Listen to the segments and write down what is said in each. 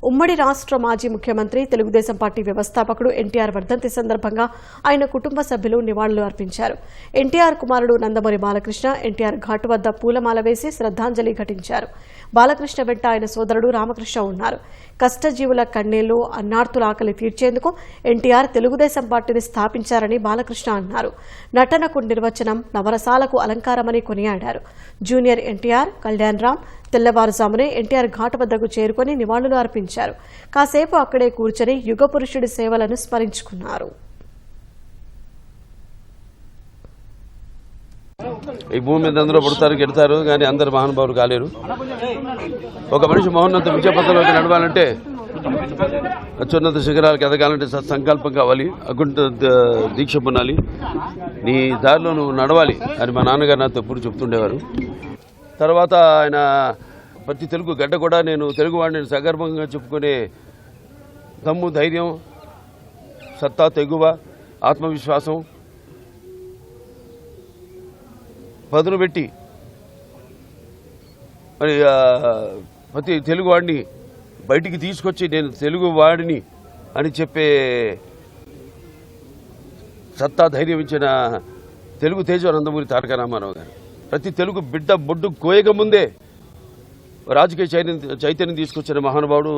ఉమ్మడి రాష్ట్ర మాజీ ముఖ్యమంత్రి తెలుగుదేశం పార్టీ వ్యవస్థాపకుడు ఎన్టీఆర్ వర్ధంతి సందర్భంగా ఆయన కుటుంబ సభ్యులు నివాళులు అర్పించారు. ఎన్టీఆర్ కుమారుడు నందమూరి బాలకృష్ణ ఎన్టీఆర్ ఘాటు వద్ద పూలమాల వేసి శ్రద్ధాంజలి ఘటించారు. బాలకృష్ణ వెంట ఆయన సోదరుడు రామకృష్ణ ఉన్నారు. కష్టజీవుల కన్నీళ్లు, అన్నార్తుల ఆకలి తీర్చేందుకు ఎన్టీఆర్ తెలుగుదేశం పార్టీని స్థాపించారని బాలకృష్ణ అన్నారు. నటనకు నిర్వచనం, నవరసాలకు అలంకారమని కొనియాడారు. జూనియర్ ఎన్టీఆర్, కళ్యాణ్ రామ్ తెల్లవారుజామునే ఎన్టీఆర్ ఘాట్ వద్దకు చేరుకుని నివాళులు అర్పించారు. కాసేపు అక్కడే కూర్చొని యుగ పురుషుడి సేవలను స్మరించుకున్నారు. ఈ భూమి మీద అందరూ పుడతారు, గెడతారు, కానీ అందరు మహానుభావులు కాలేరు. ఒక మనిషి మహోన్నత విజయపథంలోకి నడవాలంటే, అత్యున్నత శిఖరాలకు ఎదగాలంటే సత్సంకల్పం కావాలి, అకుంఠ దీక్ష పొందాలి. నీ దారిలో నువ్వు నడవాలి అని మా నాన్నగారు నాతో ఎప్పుడు చెప్తుండేవారు. తర్వాత ఆయన ప్రతి తెలుగు గడ్డ కూడా నేను తెలుగువాడిని సగర్వంగా చెప్పుకునే దమ్ము, ధైర్యం, సత్తా, తెగువ, ఆత్మవిశ్వాసం పదును పెట్టి మరి ప్రతి తెలుగువాడిని బయటికి తీసుకొచ్చి నేను తెలుగువాడిని అని చెప్పే సత్తా, ధైర్యం ఇచ్చిన తెలుగు తేజ నందమూరి తారక రామారావు గారు. ప్రతి తెలుగు బిడ్డ బొడ్డు కోయక ముందే రాజకీయ చైతన్యం తీసుకొచ్చిన మహానుభావుడు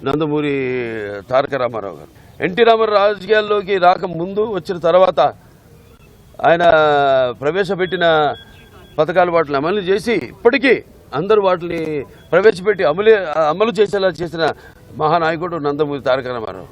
నందమూరి తారక రామారావు గారు. ఎన్టీ రామారావు రాజకీయాల్లోకి రాకముందు, వచ్చిన తర్వాత ఆయన ప్రవేశపెట్టిన పథకాలు వాటిని అమలు చేసి ఇప్పటికీ అందరూ వాటిని ప్రవేశపెట్టి అమలు చేసేలా చేసిన మహానాయకుడు నందమూరి తారక రామారావు.